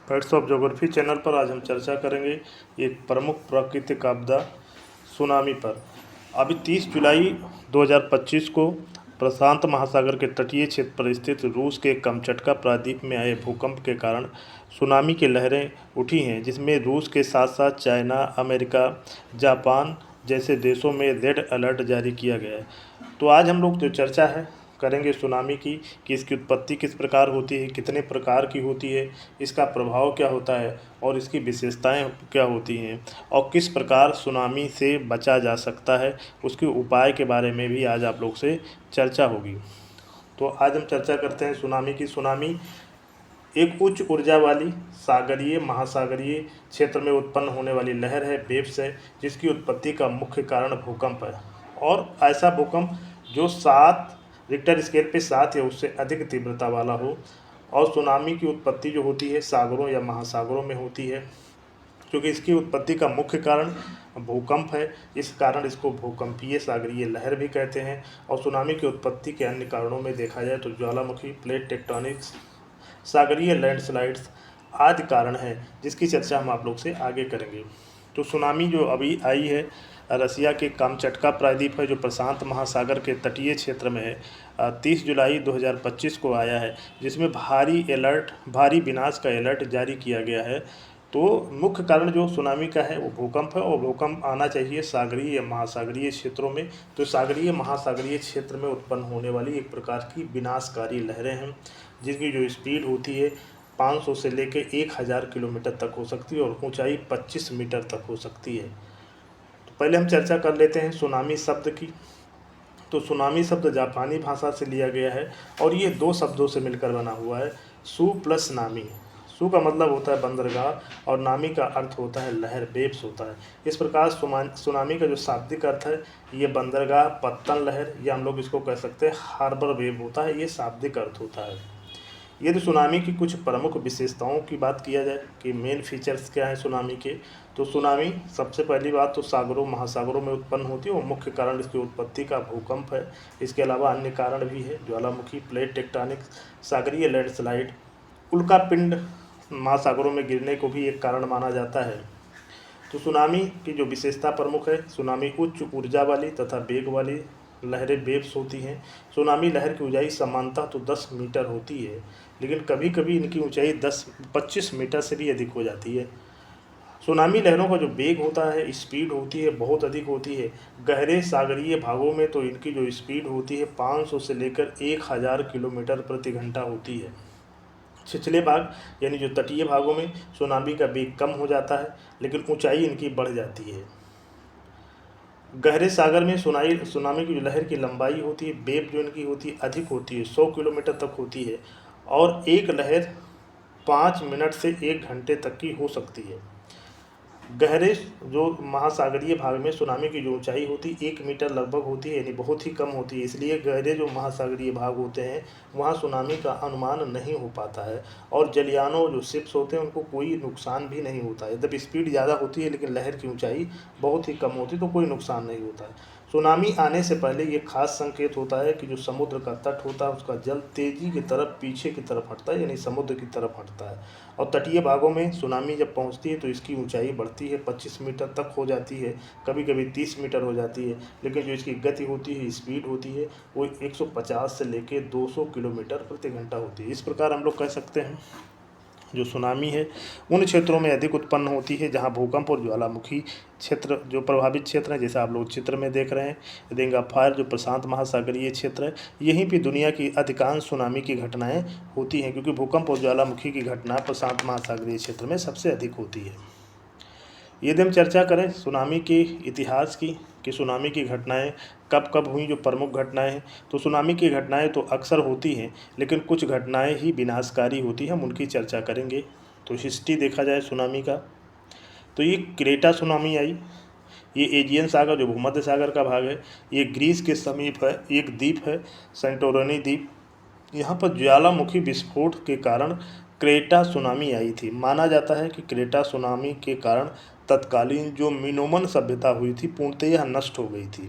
Facts of geography channel पर आज हम चर्चा करेंगे एक प्रमुख प्राकृतिक आपदा सुनामी पर। अभी 30 जुलाई 2025 को प्रशांत महासागर के तटीय क्षेत्र पर स्थित रूस के कमचटका प्रायद्वीप में आए भूकंप के कारण सुनामी की लहरें उठी हैं, जिसमें रूस के साथ साथ चाइना, अमेरिका, जापान जैसे देशों में रेड अलर्ट जारी किया गया है। तो आज हम लोग जो चर्चा करेंगे सुनामी की कि इसकी उत्पत्ति किस प्रकार होती है, कितने प्रकार की होती है, इसका प्रभाव क्या होता है और इसकी विशेषताएं क्या होती हैं और किस प्रकार सुनामी से बचा जा सकता है, उसके उपाय के बारे में भी आज आप लोग से चर्चा होगी। तो आज हम चर्चा करते हैं सुनामी की। सुनामी एक उच्च ऊर्जा वाली सागरीय महासागरीय क्षेत्र में उत्पन्न होने वाली लहर है, वेव्स है, जिसकी उत्पत्ति का मुख्य कारण भूकंप है। और ऐसा भूकंप जो 7 रिक्टर स्केल पे 7 या उससे अधिक तीव्रता वाला हो। और सुनामी की उत्पत्ति जो होती है सागरों या महासागरों में होती है, क्योंकि इसकी उत्पत्ति का मुख्य कारण भूकंप है। इस कारण इसको भूकंपीय सागरीय लहर भी कहते हैं। और सुनामी की उत्पत्ति के अन्य कारणों में देखा जाए तो ज्वालामुखी, प्लेट टेक्टोनिक्स, सागरीय लैंडस्लाइड्स आदि कारण हैं, जिसकी चर्चा हम आप लोग से आगे करेंगे। तो सुनामी जो अभी आई है रसिया के कामचटका प्रायद्वीप है, जो प्रशांत महासागर के तटीय क्षेत्र में है। 30 जुलाई 2025 को आया है, जिसमें भारी विनाश का अलर्ट जारी किया गया है। तो मुख्य कारण जो सुनामी का है वो भूकंप है, और भूकंप आना चाहिए सागरीय या महासागरीय क्षेत्रों में। तो सागरीय महासागरीय क्षेत्र में उत्पन्न होने वाली एक प्रकार की विनाशकारी लहरें हैं, जिसकी जो स्पीड होती है 500 से लेकर 1000 किलोमीटर तक हो सकती है और ऊंचाई 25 मीटर तक हो सकती है। तो पहले हम चर्चा कर लेते हैं सुनामी शब्द की। तो सुनामी शब्द जापानी भाषा से लिया गया है और ये 2 शब्दों से मिलकर बना हुआ है, सु प्लस नामी। सु का मतलब होता है बंदरगाह और नामी का अर्थ होता है लहर, वेव्स होता है। इस प्रकार सुनामी का जो शाब्दिक अर्थ है ये बंदरगाह, पत्तन लहर, या हम लोग इसको कह सकते हैं हार्बर वेव होता है, ये शाब्दिक अर्थ होता है। यदि सुनामी की कुछ प्रमुख विशेषताओं की बात किया जाए कि मेन फीचर्स क्या हैं सुनामी के, तो सुनामी सबसे पहली बात तो सागरों महासागरों में उत्पन्न होती है और मुख्य कारण इसकी उत्पत्ति का भूकंप है। इसके अलावा अन्य कारण भी है, ज्वालामुखी, प्लेट टेक्टोनिक्स, सागरीय लैंडस्लाइड, उल्कापिंड महासागरों में गिरने को भी एक कारण माना जाता है। तो सुनामी की जो विशेषता प्रमुख है, सुनामी उच्च ऊर्जा वाली तथा वेग वाली लहरें, वेव्स होती हैं। सुनामी लहर की ऊंचाई सामान्यतः तो 10 मीटर होती है, लेकिन कभी कभी इनकी ऊंचाई 25 मीटर से भी अधिक हो जाती है। सुनामी लहरों का जो वेग होता है, स्पीड होती है, बहुत अधिक होती है। गहरे सागरीय भागों में तो इनकी जो स्पीड होती है 500 से लेकर 1000 किलोमीटर प्रति घंटा होती है। छिछले भाग यानी जो तटीय भागों में सुनामी का वेग कम हो जाता है, लेकिन ऊंचाई इनकी बढ़ जाती है। गहरे सागर में सुनामी की जो लहर की लंबाई होती है, वेव जो इनकी होती है अधिक होती है, 100 किलोमीटर तक होती है। और एक लहर 5 मिनट से 1 घंटे तक की हो सकती है। गहरे जो महासागरीय भाग में सुनामी की जो ऊंचाई होती है 1 मीटर लगभग होती है, यानी बहुत ही कम होती है। इसलिए गहरे जो महासागरीय भाग होते हैं वहाँ सुनामी का अनुमान नहीं हो पाता है। और जलयानों जो शिप्स होते हैं उनको कोई नुकसान भी नहीं होता है। जब स्पीड ज़्यादा होती है लेकिन लहर की ऊंचाई बहुत ही कम होती है तो कोई नुकसान नहीं होता है। सुनामी आने से पहले ये खास संकेत होता है कि जो समुद्र का तट होता है उसका जल तेजी की तरफ पीछे की तरफ हटता है, यानी समुद्र की तरफ हटता है। और तटीय भागों में सुनामी जब पहुंचती है तो इसकी ऊंचाई बढ़ती है, 25 मीटर तक हो जाती है, कभी कभी 30 मीटर हो जाती है। लेकिन जो इसकी गति होती है, स्पीड होती है, वो 150 से लेकर 200 किलोमीटर प्रति घंटा होती है। इस प्रकार हम लोग कह सकते हैं जो सुनामी है उन क्षेत्रों में अधिक उत्पन्न होती है जहां भूकंप और ज्वालामुखी क्षेत्र जो प्रभावित क्षेत्र हैं, जैसे आप लोग चित्र में देख रहे हैं। रिंग ऑफ फायर जो प्रशांत महासागरीय क्षेत्र है, यहीं पे दुनिया की अधिकांश सुनामी की घटनाएं होती हैं, क्योंकि भूकंप और ज्वालामुखी की घटना प्रशांत महासागरीय क्षेत्र में सबसे अधिक होती है। यदि हम चर्चा करें सुनामी के इतिहास की कि सुनामी की घटनाएं कब कब हुई, जो प्रमुख घटनाएं हैं, तो सुनामी की घटनाएं तो अक्सर होती हैं, लेकिन कुछ घटनाएं ही विनाशकारी होती हैं, हम उनकी चर्चा करेंगे। तो हिस्ट्री देखा जाए सुनामी का, तो ये क्रेटा सुनामी आई। ये एजियन सागर जो भूमध्य सागर का भाग है, ये ग्रीस के समीप है, एक द्वीप है सेंटोरिनी द्वीप। यहाँ पर ज्वालामुखी विस्फोट के कारण क्रेटा सुनामी आई थी। माना जाता है कि क्रेटा सुनामी के कारण तत्कालीन जो मिनोमन सभ्यता हुई थी पूर्णतः यह नष्ट हो गई थी।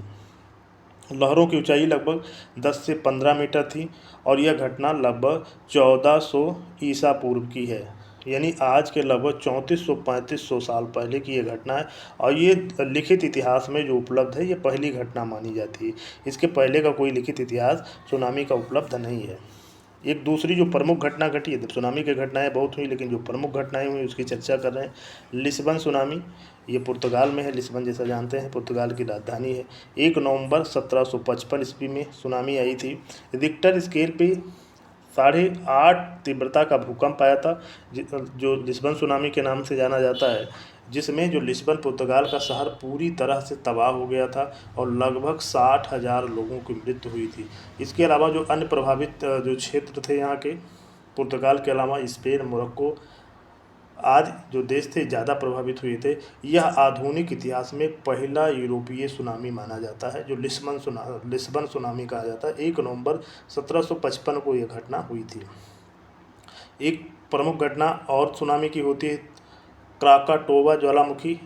लहरों की ऊंचाई लगभग 10 से 15 मीटर थी और यह घटना लगभग 1400 ईसा पूर्व की है, यानी आज के लगभग 3400-3500 साल पहले की ये घटना है और ये लिखित इतिहास में जो उपलब्ध है ये पहली घटना मानी जाती है। इसके पहले का कोई लिखित इतिहास सुनामी का उपलब्ध नहीं है। एक दूसरी जो प्रमुख घटना घटी है, सुनामी की घटनाएं बहुत हुई लेकिन जो प्रमुख घटनाएं हुई उसकी चर्चा कर रहे हैं। लिस्बन सुनामी, ये पुर्तगाल में है। लिस्बन जैसा जानते हैं पुर्तगाल की राजधानी है। 1 नवंबर 1755 ईस्वी में सुनामी आई थी। रिक्टर स्केल पे 8.5 तीव्रता का भूकंप आया था जो लिस्बन सुनामी के नाम से जाना जाता है, जिसमें जो लिस्बन पुर्तगाल का शहर पूरी तरह से तबाह हो गया था और लगभग 60,000 लोगों की मृत्यु हुई थी। इसके अलावा जो अन्य प्रभावित जो क्षेत्र थे यहाँ के, पुर्तगाल के अलावा स्पेन, मोरक्को आदि जो देश थे ज़्यादा प्रभावित हुए थे। यह आधुनिक इतिहास में पहला यूरोपीय सुनामी माना जाता है जो लिस्बन सुनामी कहा जाता है। 1 नवंबर 1755 को यह घटना हुई थी। एक प्रमुख घटना और सुनामी की होती है क्राकाटोवा ज्वालामुखी,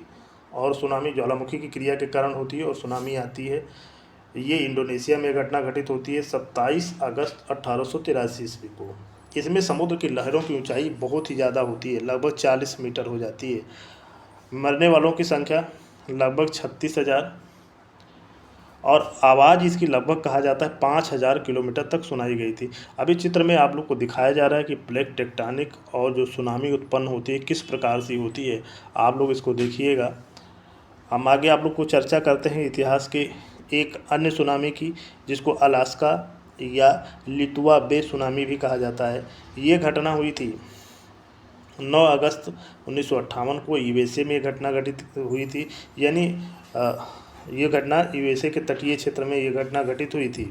और सुनामी ज्वालामुखी की क्रिया के कारण होती है और सुनामी आती है। ये इंडोनेशिया में घटना घटित होती है 27 अगस्त 1883 ईस्वी को। इसमें समुद्र की लहरों की ऊंचाई बहुत ही ज़्यादा होती है, लगभग 40 मीटर हो जाती है। मरने वालों की संख्या लगभग 36,000 और आवाज़ इसकी लगभग कहा जाता है 5,000 किलोमीटर तक सुनाई गई थी। अभी चित्र में आप लोग को दिखाया जा रहा है कि प्लेट टेक्टोनिक और जो सुनामी उत्पन्न होती है किस प्रकार से होती है। आप लोग इसको देखिएगा। हम आगे आप लोग को चर्चा करते हैं इतिहास के एक अन्य सुनामी की, जिसको अलास्का या लितुआ बे सुनामी भी कहा जाता है। ये घटना हुई थी 9 अगस्त 1958 को यूएसए में घटना घटित हुई थी। यानी ये घटना यूएसए के तटीय क्षेत्र में ये घटना घटित हुई थी।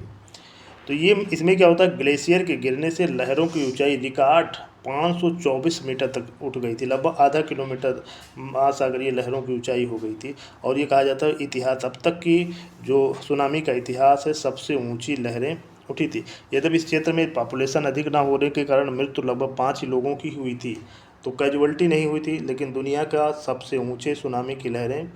तो ये इसमें क्या होता है, ग्लेशियर के गिरने से लहरों की ऊंचाई रिकॉर्ड 524 मीटर तक उठ गई थी। लगभग आधा किलोमीटर महासागरीय लहरों की ऊंचाई हो गई थी और ये कहा जाता है इतिहास अब तक की जो सुनामी का इतिहास है सबसे ऊंची लहरें उठी थी। यद्यपि इस क्षेत्र में पॉपुलेशन अधिक ना होने के कारण मृत्यु लगभग 5 ही लोगों की हुई थी, तो कैजुअल्टी नहीं हुई थी, लेकिन दुनिया का सबसे ऊंचे सुनामी की लहरें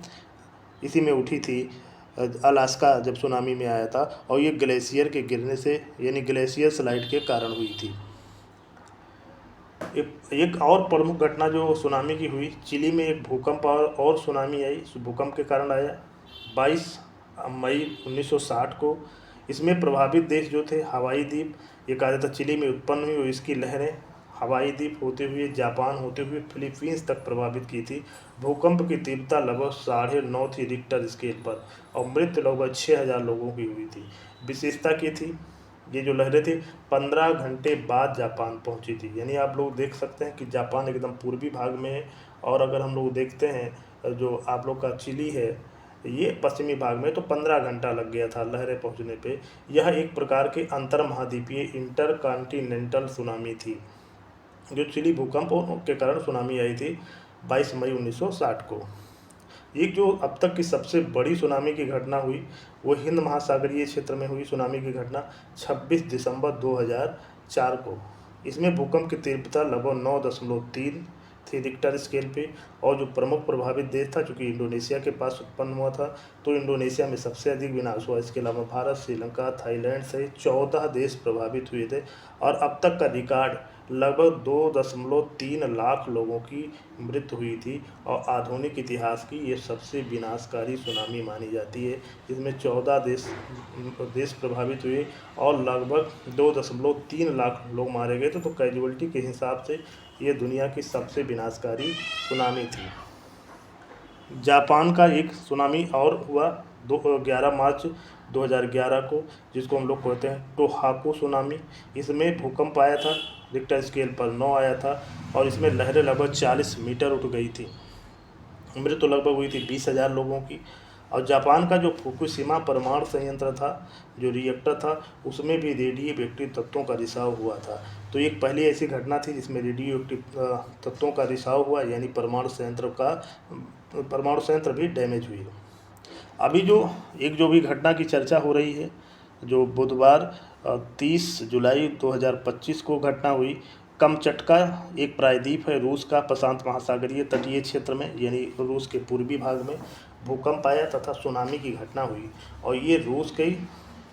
इसी में उठी थी। अलास्का जब सुनामी में आया था और ये ग्लेशियर के गिरने से यानी ग्लेशियर स्लाइड के कारण हुई थी। एक और प्रमुख घटना जो सुनामी की हुई, चिली में एक भूकंप और सुनामी आई। भूकंप के कारण आया 22 मई 1960 को। इसमें प्रभावित देश जो थे हवाई द्वीप, ये कहा जाता चिली में उत्पन्न हुई और इसकी लहरें हवाई द्वीप होते हुए जापान होते हुए फिलीपींस तक प्रभावित की थी। भूकंप की तीव्रता लगभग 9.5 थी रिक्टर स्केल पर और मृत्यु लगभग 6,000 लोगों की हुई थी। विशेषता की थी ये जो लहरें थी 15 घंटे बाद जापान पहुंची थी। यानी आप लोग देख सकते हैं कि जापान एकदम पूर्वी भाग में है और अगर हम लोग देखते हैं जो आप लोग का चिली है ये पश्चिमी भाग में, तो 15 घंटा लग गया था लहरें पहुंचने पे। यह एक प्रकार के अंतर महाद्वीपीय इंटरकॉन्टिनेंटल सुनामी थी जो चिली भूकंप के कारण सुनामी आई थी 22 मई 1960 को। एक जो अब तक की सबसे बड़ी सुनामी की घटना हुई वो हिंद महासागरीय क्षेत्र में हुई सुनामी की घटना 26 दिसंबर 2004 को। इसमें भूकंप की तीव्रता लगभग 9.3 थी रिक्टर स्केल पे और जो प्रमुख प्रभावित देश था चूँकि इंडोनेशिया के पास उत्पन्न हुआ था, तो इंडोनेशिया में सबसे अधिक विनाश हुआ। इसके अलावा भारत, श्रीलंका, थाईलैंड सहित 14 देश प्रभावित हुए थे और अब तक का रिकॉर्ड लगभग 2.3 लाख लोगों की मृत्यु हुई थी और आधुनिक इतिहास की ये सबसे विनाशकारी सुनामी मानी जाती है। इसमें 14 देश प्रभावित हुए और लगभग 2.3 लाख लोग मारे गए थे। तो कैजुअल्टी के हिसाब से ये दुनिया की सबसे विनाशकारी सुनामी थी। जापान का एक सुनामी और हुआ 11 मार्च 2011 को, जिसको हम लोग कहते हैं टोहाकू सुनामी। इसमें भूकंप आया था, रिक्टर स्केल पर 9 आया था और इसमें लहरें लगभग 40 मीटर उठ गई थी। मृत्यु लगभग हुई थी 20,000 लोगों की। और जापान का जो फुकुशिमा परमाणु संयंत्र था, जो रिएक्टर था, उसमें भी रेडियो एक्टिव तत्वों का रिसाव हुआ था। तो एक पहली ऐसी घटना थी जिसमें रेडियो एक्टिव तत्वों का रिसाव हुआ, यानी परमाणु संयंत्र भी डैमेज हुई। अभी जो भी घटना की चर्चा हो रही है, जो बुधवार 30 जुलाई 2025 को घटना हुई, कमचटका एक प्रायद्वीप है रूस का प्रशांत महासागरीय तटीय क्षेत्र में, यानी रूस के पूर्वी भाग में भूकंप आया तथा सुनामी की घटना हुई। और ये रूस के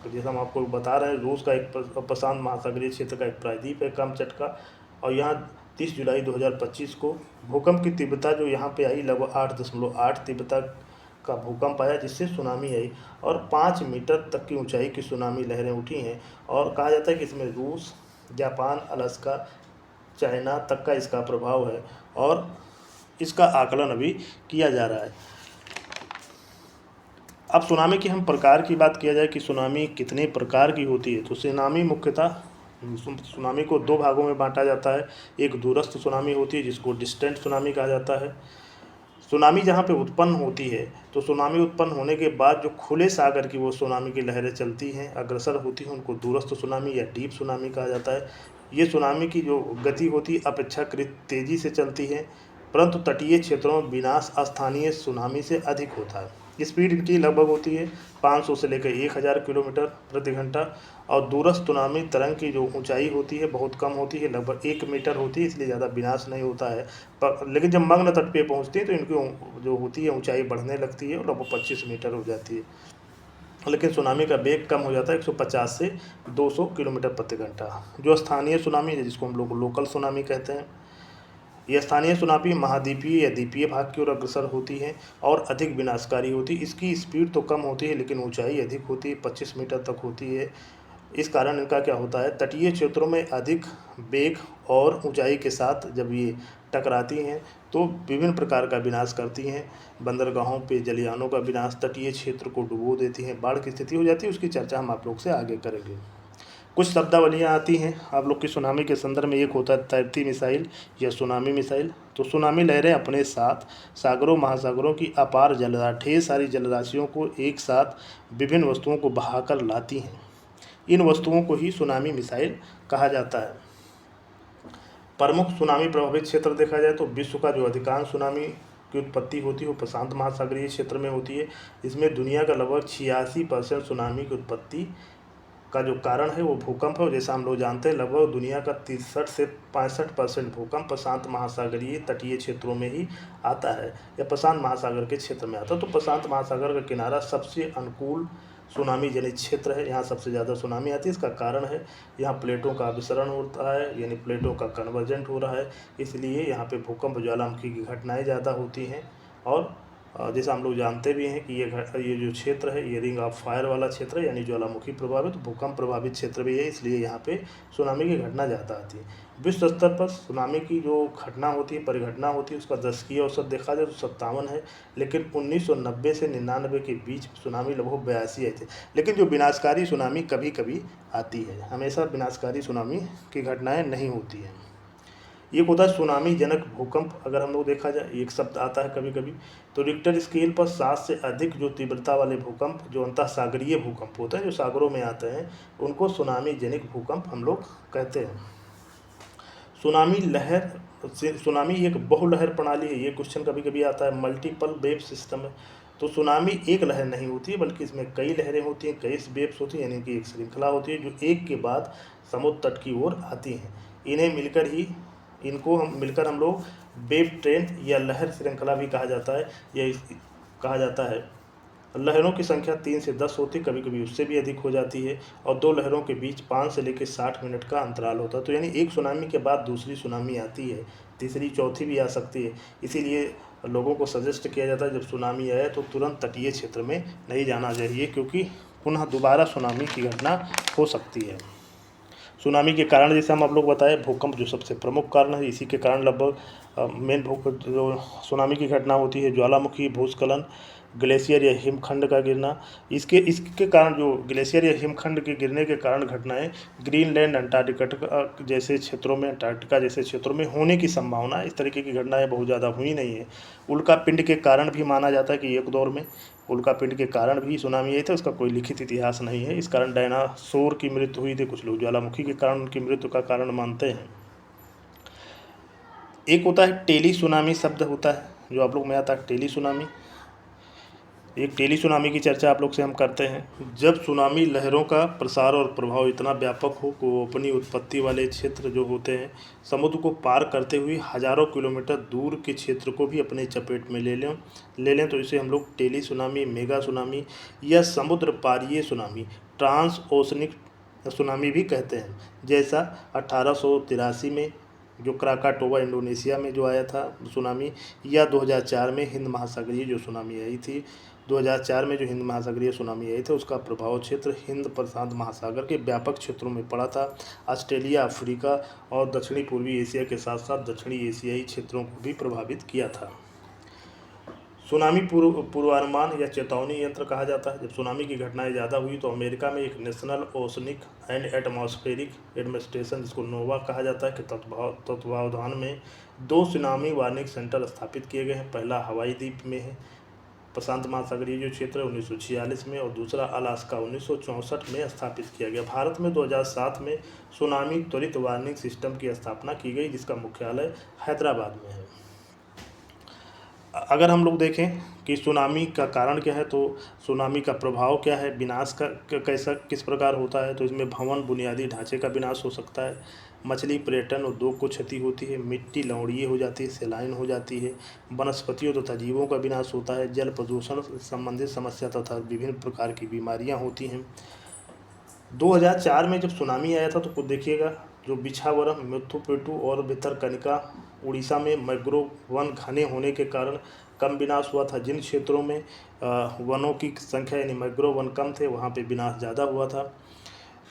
जैसा हम आपको बता रहे हैं, रूस का एक प्रशांत महासागरीय क्षेत्र का एक प्रायद्वीप है कमचटका, और यहाँ 30 जुलाई 2025 को भूकंप की तीव्रता जो यहाँ पे आई लगभग 8.8 तीव्रता का भूकंप आया, जिससे सुनामी आई और 5 मीटर तक की ऊंचाई की सुनामी लहरें उठी हैं। और कहा जाता है कि इसमें रूस, जापान, अलास्का, चाइना तक का इसका प्रभाव है और इसका आकलन अभी किया जा रहा है। अब सुनामी की हम प्रकार की बात किया जाए कि सुनामी कितने प्रकार की होती है, तो सुनामी मुख्यतः सुनामी को दो भागों में बांटा जाता है। एक दूरस्थ सुनामी होती है जिसको डिस्टेंट सुनामी कहा जाता है। सुनामी जहाँ पे उत्पन्न होती है, तो सुनामी उत्पन्न होने के बाद जो खुले सागर की वो सुनामी की लहरें चलती हैं, अग्रसर होती हैं, उनको दूरस्थ सुनामी या डीप सुनामी कहा जाता है। ये सुनामी की जो गति होती है अपेक्षाकृत तेज़ी से चलती है, परंतु तटीय क्षेत्रों में विनाश स्थानीय सुनामी से अधिक होता है। स्पीड इनकी लगभग होती है 500 से लेकर 1000 किलोमीटर प्रति घंटा। और दूरस्थ सुनामी तरंग की जो ऊंचाई होती है बहुत कम होती है, लगभग 1 मीटर होती है, इसलिए ज़्यादा विनाश नहीं होता है। लेकिन जब मग्न तट पे पहुंचती है तो इनकी जो होती है ऊंचाई बढ़ने लगती है और लगभग 25 मीटर हो जाती है। लेकिन सुनामी का वेग कम हो जाता है 150 से 200 किलोमीटर प्रति घंटा। जो स्थानीय सुनामी है जिसको हम लोग लोकल सुनामी कहते हैं, यह स्थानीय सुनामी महाद्वीपीय या द्वीपीय भाग की ओर अग्रसर होती है और अधिक विनाशकारी होती है। इसकी स्पीड तो कम होती है लेकिन ऊंचाई अधिक होती है, 25 मीटर तक होती है। इस कारण इनका क्या होता है, तटीय क्षेत्रों में अधिक वेग और ऊंचाई के साथ जब ये टकराती हैं तो विभिन्न प्रकार का विनाश करती हैं। बंदरगाहों पे जलयानों का विनाश, तटीय क्षेत्र को डुबो देती हैं, बाढ़ की स्थिति हो जाती है। उसकी चर्चा हम आप लोग से आगे करेंगे। कुछ शब्दावलियाँ आती हैं आप लोग की सुनामी के संदर्भ में। एक होता है तैरती मिसाइल या सुनामी मिसाइल। तो सुनामी लहरें अपने साथ सागरों महासागरों की अपार ढेर सारी जलराशियों को एक साथ विभिन्न वस्तुओं को बहाकर लाती हैं। इन वस्तुओं को ही सुनामी मिसाइल कहा जाता है। प्रमुख सुनामी प्रभावित क्षेत्र देखा जाए तो विश्व का जो अधिकांश सुनामी की उत्पत्ति होती है वो प्रशांत महासागरीय क्षेत्र में होती है। इसमें दुनिया का लगभग 86% सुनामी की उत्पत्ति का जो कारण है वो भूकंप है। जैसा हम लोग जानते हैं लगभग दुनिया का 63 से 65% भूकंप प्रशांत महासागरीय तटीय क्षेत्रों में ही आता है या प्रशांत महासागर के क्षेत्र में आता है। तो प्रशांत महासागर का किनारा सबसे अनुकूल सुनामी जनित क्षेत्र है, यहाँ सबसे ज़्यादा सुनामी आती है। इसका कारण है यहाँ प्लेटों का अभिसरण होता है, यानी प्लेटों का कन्वर्जेंट हो रहा है, इसलिए यहाँ पे भूकंप ज्वालामुखी की घटनाएँ ज़्यादा होती हैं। और जैसा हम लोग जानते भी हैं कि ये जो क्षेत्र है ये रिंग ऑफ फायर वाला क्षेत्र है, यानी ज्वालामुखी प्रभावित भूकंप प्रभावित क्षेत्र भी है, इसलिए यहाँ पे सुनामी की घटना ज़्यादा आती है। विश्व स्तर पर सुनामी की जो घटना होती है, परिघटना होती है, उसका दशकीय औसत देखा जाए तो 57 है। लेकिन 1990 से 99 के बीच सुनामी लगभग 82 आई थी। लेकिन जो विनाशकारी सुनामी कभी कभी आती है, हमेशा विनाशकारी सुनामी की घटनाएँ नहीं होती हैं। एक होता है सुनामी जनक भूकंप। अगर हम लोग देखा जाए एक शब्द आता है कभी कभी, तो रिक्टर स्केल पर 7 से अधिक जो तीव्रता वाले भूकंप जो अंतः सागरीय भूकंप होते हैं, जो सागरों में आते हैं, उनको सुनामी जनिक भूकंप हम लोग कहते हैं। सुनामी एक बहुलहर प्रणाली है। ये क्वेश्चन कभी कभी आता है, मल्टीपल वेव सिस्टम है। तो सुनामी एक लहर नहीं होती है बल्कि इसमें कई लहरें होती हैं, कई वेव्स होती हैं, यानी कि एक श्रृंखला होती है जो एक के बाद समुद्र तट की ओर आती हैं। इनको मिलकर हम लोग वेव ट्रेन या लहर श्रृंखला भी कहा जाता है। कहा जाता है लहरों की संख्या 3 से 10 होती है, कभी कभी उससे भी अधिक हो जाती है। और दो लहरों के बीच 5 से लेकर 60 मिनट का अंतराल होता है। तो यानी एक सुनामी के बाद दूसरी सुनामी आती है, तीसरी चौथी भी आ सकती है। इसीलिए लोगों को सजेस्ट किया जाता है जब सुनामी आए तो तुरंत तटीय क्षेत्र में नहीं जाना चाहिए, क्योंकि पुनः दोबारा सुनामी की घटना हो सकती है। सुनामी के कारण जैसे हम आप लोग बताए, भूकंप जो सबसे प्रमुख कारण है, इसी के कारण लगभग मेन जो सुनामी की घटना होती है, ज्वालामुखी, भूस्खलन, ग्लेशियर या हिमखंड का गिरना। इसके कारण जो ग्लेशियर या हिमखंड के गिरने के कारण घटनाएं ग्रीनलैंड, अंटार्कटिका जैसे क्षेत्रों में होने की संभावना, इस तरीके की घटनाएं बहुत ज़्यादा हुई नहीं है। उल्का पिंड के कारण भी माना जाता है कि एक दौर में उल्का पिंड के कारण भी सुनामी आई थी, उसका कोई लिखित इतिहास नहीं है। इस कारण डायनासोर की मृत्यु हुई थी, कुछ लोग ज्वालामुखी के कारण उनकी मृत्यु का कारण मानते हैं। एक होता है टेली सुनामी शब्द होता है जो आप लोग में आता है, टेली सुनामी। एक टेली सुनामी की चर्चा आप लोग से हम करते हैं। जब सुनामी लहरों का प्रसार और प्रभाव इतना व्यापक हो कि वो अपनी उत्पत्ति वाले क्षेत्र जो होते हैं समुद्र को पार करते हुए हज़ारों किलोमीटर दूर के क्षेत्र को भी अपने चपेट में ले लें तो इसे हम लोग टेली सुनामी, मेगा सुनामी या समुद्र पारीय सुनामी, ट्रांस ओशनिक सुनामी भी कहते हैं। जैसा 1883 में जो क्राकाटोवा इंडोनेशिया में जो आया था सुनामी, या 2004 में हिंद महासागरीय जो सुनामी आई थी। 2004 में जो हिंद महासागरीय सुनामी आई थी उसका प्रभाव क्षेत्र हिंद प्रशांत महासागर के व्यापक क्षेत्रों में पड़ा था। ऑस्ट्रेलिया, अफ्रीका और दक्षिणी पूर्वी एशिया के साथ साथ दक्षिणी एशियाई क्षेत्रों को भी प्रभावित किया था। सुनामी पूर्वानुमान या चेतावनी यंत्र कहा जाता है। जब सुनामी की घटनाएं ज़्यादा हुई तो अमेरिका में एक national oceanic and atmospheric administration, जिसको नोवा कहा जाता है, कि तत्वावधान में 2 सुनामी वार्निंग सेंटर स्थापित किए गए हैं। पहला हवाई द्वीप में है, प्रशांत महासागरीय जो क्षेत्र है 1946 में, और दूसरा अलास्का 1964 में स्थापित किया गया। भारत में 2007 में सुनामी त्वरित वार्निंग सिस्टम की स्थापना की गई, जिसका मुख्यालय हैदराबाद में है। अगर हम लोग देखें कि सुनामी का कारण क्या है, तो सुनामी का प्रभाव क्या है, विनाश का कैसा किस प्रकार होता है, तो इसमें भवन बुनियादी ढांचे का विनाश हो सकता है, मछली पर्यटन उद्योग को क्षति होती है, मिट्टी लवणीय हो जाती है, सेलाइन हो जाती है, वनस्पतियों तथा जीवों का विनाश होता है, जल प्रदूषण संबंधित समस्या तथा विभिन्न प्रकार की बीमारियाँ होती हैं। 2004 में जब सुनामी आया था तो खुद देखिएगा, जो बिछावरम, मुथुपेटु और भितरकनिका उड़ीसा में मैंग्रोव वन घने होने के कारण कम विनाश हुआ था। जिन क्षेत्रों में वनों की संख्या यानी मैंग्रोव वन कम थे वहाँ पे विनाश ज़्यादा हुआ था।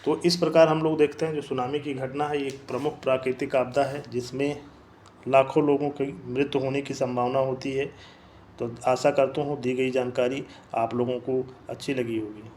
तो इस प्रकार हम लोग देखते हैं जो सुनामी की घटना है ये एक प्रमुख प्राकृतिक आपदा है जिसमें लाखों लोगों की मृत्यु होने की संभावना होती है। तो आशा करता हूँ दी गई जानकारी आप लोगों को अच्छी लगी होगी।